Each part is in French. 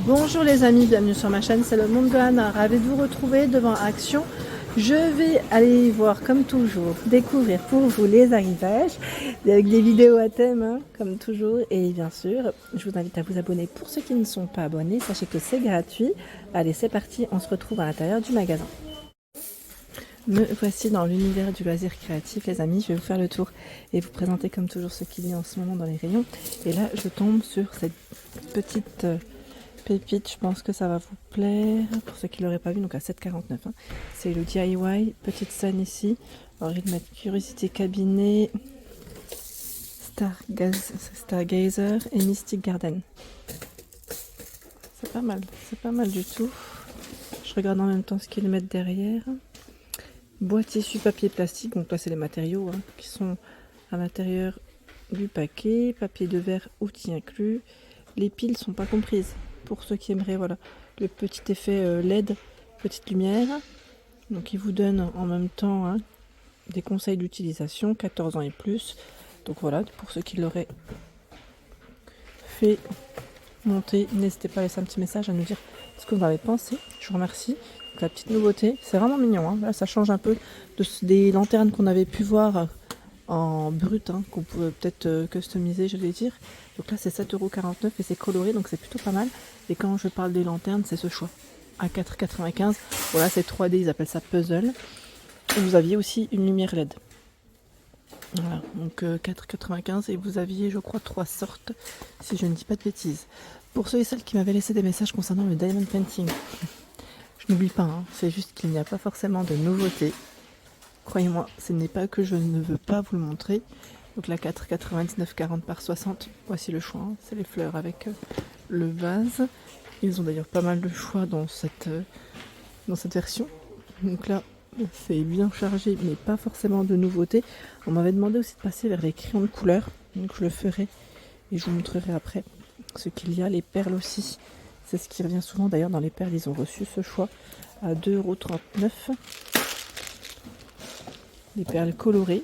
Bonjour les amis, bienvenue sur ma chaîne, c'est le monde de Anna, ravi de vous retrouver devant Action. Je vais aller voir comme toujours, découvrir pour vous les arrivages, avec des vidéos à thème hein, comme toujours. Et bien sûr, je vous invite à vous abonner pour ceux qui ne sont pas abonnés, sachez que c'est gratuit. Allez c'est parti, on se retrouve à l'intérieur du magasin. Me voici dans l'univers du loisir créatif les amis, je vais vous faire le tour et vous présenter comme toujours ce qu'il y a en ce moment dans les rayons. Et là je tombe sur cette petite pépite, je pense que ça va vous plaire pour ceux qui ne l'auraient pas vu, donc à 7,49 hein. C'est le DIY, petite scène ici. Alors ils mettent Curiosité Cabinet, Stargazer et Mystic Garden. C'est pas mal du tout. Je regarde en même temps ce qu'ils mettent derrière. Boîte tissu papier plastique, donc là c'est les matériaux hein, qui sont à l'intérieur du paquet. Papier de verre, outils inclus. Les piles sont pas comprises pour ceux qui aimeraient voilà, le petit effet LED, petite lumière. Donc il vous donne en même temps hein, des conseils d'utilisation, 14 ans et plus. Donc voilà, pour ceux qui l'auraient fait monter, n'hésitez pas à laisser un petit message à nous dire ce que vous en avez pensé. Je vous remercie. Donc, la petite nouveauté, c'est vraiment mignon. Hein. Là, ça change un peu des lanternes qu'on avait pu voir en brut, hein, qu'on pouvait peut-être customiser, je vais dire. Donc là, c'est 7,49 € et c'est coloré, donc c'est plutôt pas mal. Et quand je parle des lanternes, c'est ce choix. À 4,95 €. Voilà, c'est 3D, ils appellent ça puzzle. Et vous aviez aussi une lumière LED. Voilà, donc 4,95 € et vous aviez, je crois, 3 sortes, si je ne dis pas de bêtises. Pour ceux et celles qui m'avaient laissé des messages concernant le diamond painting, je n'oublie pas, hein, c'est juste qu'il n'y a pas forcément de nouveautés. Croyez-moi, ce n'est pas que je ne veux pas vous le montrer. Donc la 4,99 40 par 60, voici le choix. Hein. C'est les fleurs avec le vase. Ils ont d'ailleurs pas mal de choix dans cette version. Donc là, c'est bien chargé, mais pas forcément de nouveautés. On m'avait demandé aussi de passer vers les crayons de couleur. Donc je le ferai et je vous montrerai après ce qu'il y a. Les perles aussi. C'est ce qui revient souvent. D'ailleurs, dans les perles, ils ont reçu ce choix à 2,39 €. Des perles colorées.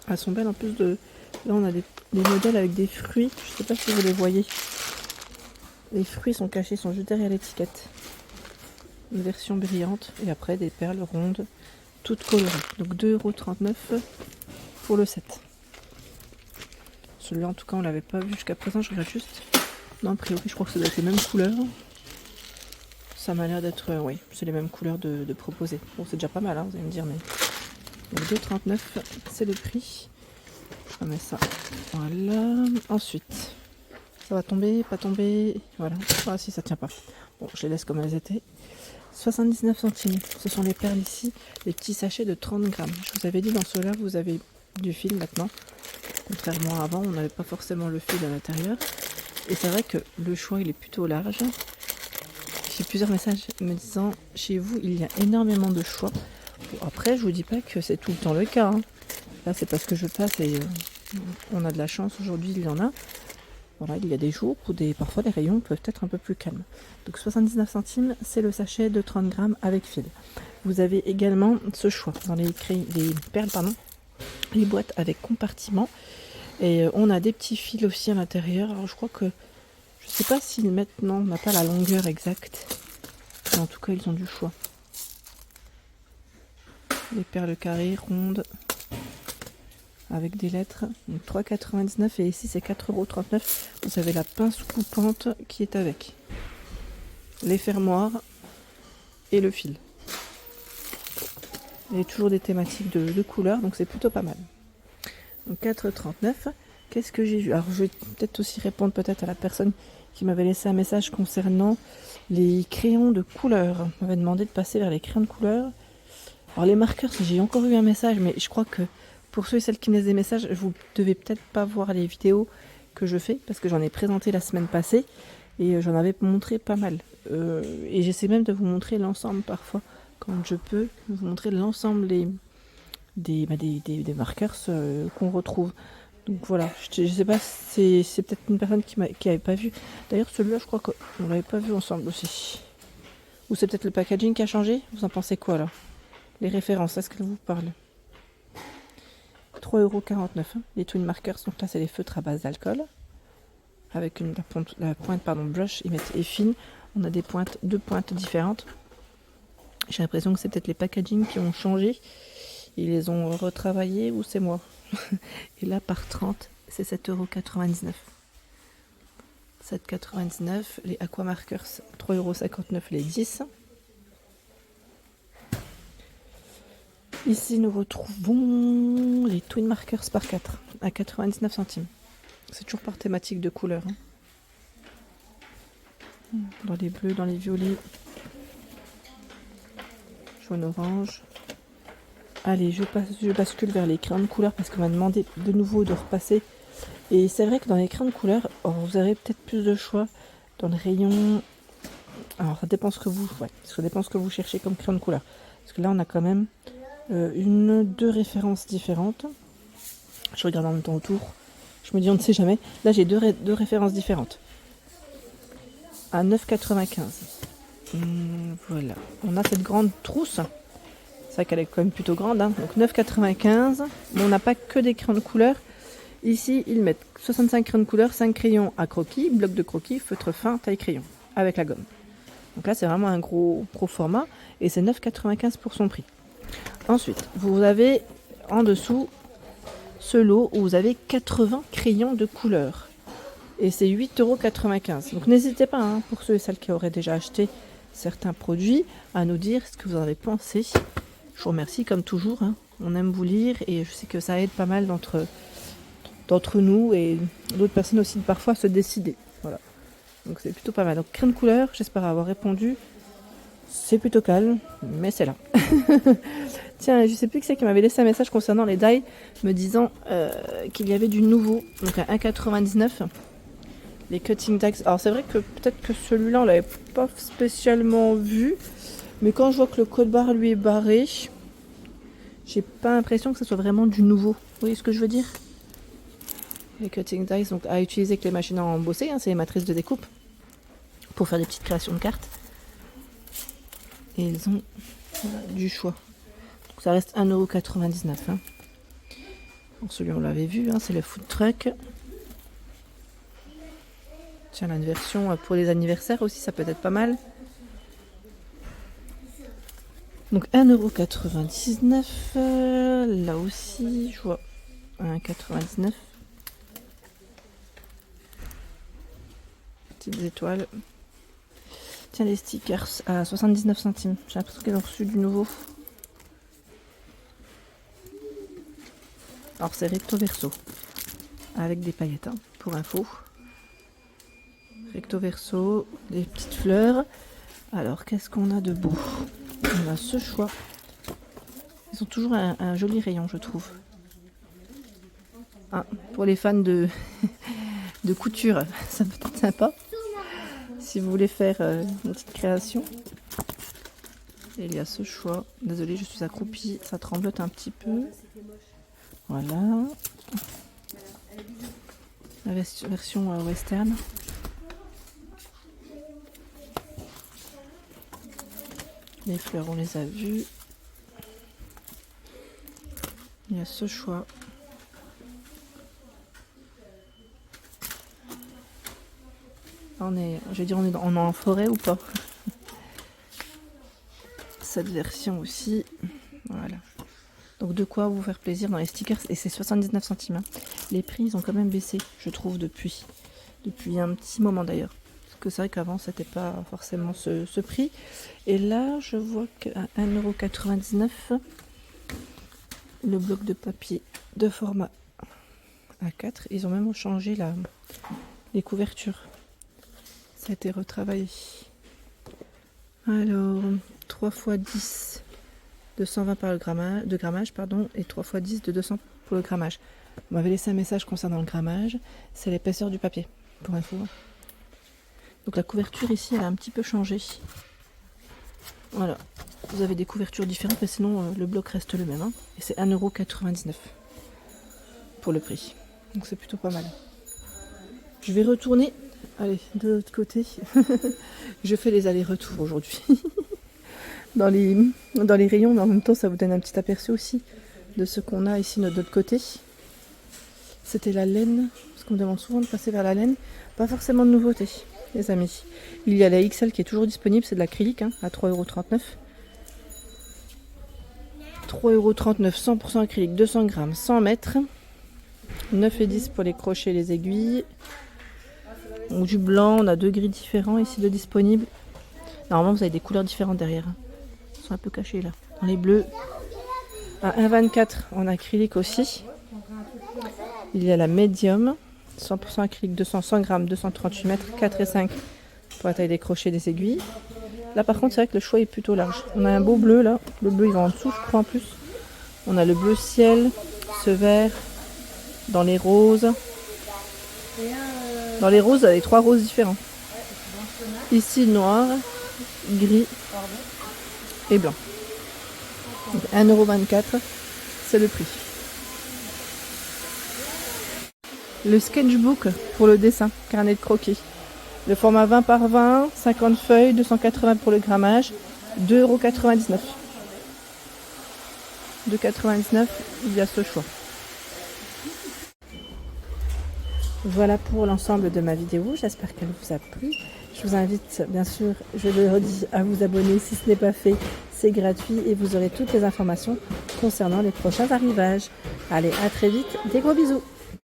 Elles sont belles en plus de... Là on a des modèles avec des fruits. Je ne sais pas si vous les voyez. Les fruits sont cachés, sont juste derrière l'étiquette. Une version brillante. Et après des perles rondes, toutes colorées. Donc 2,39 € pour le set. Celui-là en tout cas on l'avait pas vu jusqu'à présent. Je regarde juste. Non, a priori je crois que ça doit être les mêmes couleurs. Ça m'a l'air d'être... oui, c'est les mêmes couleurs de proposer. Bon c'est déjà pas mal hein, vous allez me dire mais... Donc 2,39 €, c'est le prix. Je remets ça. Voilà. Ensuite, ça va tomber, pas tomber. Voilà. Ah si, ça tient pas. Bon, je les laisse comme elles étaient. 79 centimes. Ce sont les perles ici. Les petits sachets de 30 grammes. Je vous avais dit dans ceux-là, vous avez du fil maintenant. Contrairement à avant, on n'avait pas forcément le fil à l'intérieur. Et c'est vrai que le choix, il est plutôt large. J'ai plusieurs messages me disant, chez vous, il y a énormément de choix. Bon, après, je vous dis pas que c'est tout le temps le cas. Hein. Là, c'est parce que je passe et on a de la chance. Aujourd'hui, il y en a. Voilà, il y a des jours où parfois les rayons peuvent être un peu plus calmes. Donc 79 centimes, c'est le sachet de 30 grammes avec fil. Vous avez également ce choix dans les perles, les boîtes avec compartiment. Et on a des petits fils aussi à l'intérieur. Alors je crois que, je sais pas s'ils mettent, non, on n'a pas la longueur exacte. Mais en tout cas, ils ont du choix. Les perles carrées, rondes, avec des lettres. 3,99 € et ici c'est 4,39 €. Vous avez la pince coupante qui est avec. Les fermoirs et le fil. Il y a toujours des thématiques de couleurs, donc c'est plutôt pas mal. Donc 4,39 €. Qu'est-ce que j'ai vu? Alors je vais peut-être aussi répondre peut-être à la personne qui m'avait laissé un message concernant les crayons de couleur. On m'avait demandé de passer vers les crayons de couleur. Alors les marqueurs, j'ai encore eu un message, mais je crois que pour ceux et celles qui me laissent des messages, vous devez peut-être pas voir les vidéos que je fais, parce que j'en ai présenté la semaine passée, et j'en avais montré pas mal. Et j'essaie même de vous montrer l'ensemble parfois, quand je peux, vous montrer l'ensemble des marqueurs qu'on retrouve. Donc voilà, je sais pas, c'est peut-être une personne qui avait pas vu. D'ailleurs celui-là, je crois qu'on l'avait pas vu ensemble aussi. Ou c'est peut-être le packaging qui a changé? Vous en pensez quoi là? Les références, est-ce qu'elles vous parlent? 3,49 €. Hein. Les twin markers, donc là c'est les feutres à base d'alcool. avec la pointe brush, ils mettent et fine. On a deux pointes différentes. J'ai l'impression que c'est peut-être les packaging qui ont changé. Ils les ont retravaillés ou c'est moi. Et là, par 30, c'est 7,99 €. 7,99 €. Les Aquamarkers, 3,59 € les 10. Ici, nous retrouvons les Twin Markers par 4 à 99 centimes. C'est toujours par thématique de couleur. Dans les bleus, dans les violets, jaune, orange. Allez, je bascule vers les crayons de couleur parce qu'on m'a demandé de nouveau de repasser. Et c'est vrai que dans les crayons de couleur, vous avez peut-être plus de choix dans le rayon. Alors, ça dépend ce que vous cherchez comme crayon de couleur. Parce que là, on a quand même deux références différentes. Je regarde en même temps autour. Je me dis, on ne sait jamais. Là, j'ai deux références différentes. À 9,95 €. Voilà. On a cette grande trousse. C'est vrai qu'elle est quand même plutôt grande. Donc 9,95 €. Mais on n'a pas que des crayons de couleur. Ici, ils mettent 65 crayons de couleur, 5 crayons à croquis, bloc de croquis, feutre fin, taille crayon, avec la gomme. Donc là, c'est vraiment un gros format. Et c'est 9,95 € pour son prix. Ensuite, vous avez en dessous ce lot où vous avez 80 crayons de couleur. Et c'est 8,95 €. Donc n'hésitez pas, pour ceux et celles qui auraient déjà acheté certains produits, à nous dire ce que vous en avez pensé. Je vous remercie comme toujours. On aime vous lire et je sais que ça aide pas mal d'entre nous et d'autres personnes aussi de parfois se décider. Voilà. Donc c'est plutôt pas mal. Donc crayon de couleur, j'espère avoir répondu. C'est plutôt calme, mais c'est là. Tiens, je sais plus qui c'est qui m'avait laissé un message concernant les die, me disant qu'il y avait du nouveau. Donc à 1,99 €. Les cutting dies. Alors c'est vrai que peut-être que celui-là on l'avait pas spécialement vu. Mais quand je vois que le code barre lui est barré, j'ai pas l'impression que ce soit vraiment du nouveau. Vous voyez ce que je veux dire? Les cutting dies, donc à utiliser avec les machines à embosser, c'est les matrices de découpe pour faire des petites créations de cartes. Et ils ont du choix. Donc ça reste 1,99 €. Donc celui on l'avait vu, c'est le food truck. Tiens, là, une version pour les anniversaires aussi, ça peut être pas mal. Donc 1,99 €. Là aussi, je vois 1,99 €. Petites étoiles. Tiens, les stickers à 79 centimes. J'ai l'impression qu'ils ont reçu du nouveau. Alors c'est recto verso. Avec des paillettes, pour info. Recto verso, des petites fleurs. Alors qu'est-ce qu'on a de beau? On a ce choix. Ils ont toujours un joli rayon, je trouve. Pour les fans de couture, ça peut être sympa. Si vous voulez faire une petite création. Et il y a ce choix. Désolée, je suis accroupie, ça tremblote un petit peu. Voilà. La version western. Les fleurs, on les a vues. Il y a ce choix. On est en forêt ou pas? Cette version aussi. Voilà. Donc de quoi vous faire plaisir dans les stickers. Et c'est 79 centimes. Les prix, ils ont quand même baissé, je trouve, depuis un petit moment d'ailleurs. Parce que c'est vrai qu'avant, c'était pas forcément ce prix. Et là, je vois qu'à 1,99 €, le bloc de papier de format A4. Ils ont même changé les couvertures. Ça a été retravaillé. Alors, 3 x 10 de 120 de grammage, et 3 x 10 de 200 pour le grammage. On m'avait laissé un message concernant le grammage. C'est l'épaisseur du papier, pour info. Donc la couverture ici, elle a un petit peu changé. Voilà. Vous avez des couvertures différentes, mais sinon le bloc reste le même. Et c'est 1,99 € pour le prix. Donc c'est plutôt pas mal. Je vais retourner. Allez, de l'autre côté. Je fais les allers-retours aujourd'hui. dans les rayons, mais en même temps, ça vous donne un petit aperçu aussi de ce qu'on a ici de l'autre côté. C'était la laine, parce qu'on me demande souvent de passer vers la laine. Pas forcément de nouveauté, les amis. Il y a la XL qui est toujours disponible, c'est de l'acrylique, hein, à 3,39 €. 3,39 €, 100% acrylique, 200 grammes, 100 mètres. 9,10 € pour les crochets et les aiguilles. Donc, du blanc, on a 2 gris différents ici de disponibles. Normalement, vous avez des couleurs différentes derrière. Ils sont un peu cachés là. Dans les bleus. À 1,24 € en acrylique aussi. Il y a la médium, 100% acrylique, 100 grammes, 238 mètres, 4,5 € pour la taille des crochets et des aiguilles. Là par contre, c'est vrai que le choix est plutôt large. On a un beau bleu là. Le bleu il va en dessous, je crois en plus. On a le bleu ciel, ce vert, dans les roses. Dans les roses, il y a les 3 roses différents. Ici, noir, gris et blanc. Donc 1,24 €, c'est le prix. Le sketchbook pour le dessin, carnet de croquis. Le format 20 par 20, 50 feuilles, 280 pour le grammage, 2,99 €. 2,99 €, il y a ce choix. Voilà pour l'ensemble de ma vidéo, j'espère qu'elle vous a plu. Je vous invite, bien sûr, je le redis, à vous abonner si ce n'est pas fait. C'est gratuit et vous aurez toutes les informations concernant les prochains arrivages. Allez, à très vite, des gros bisous!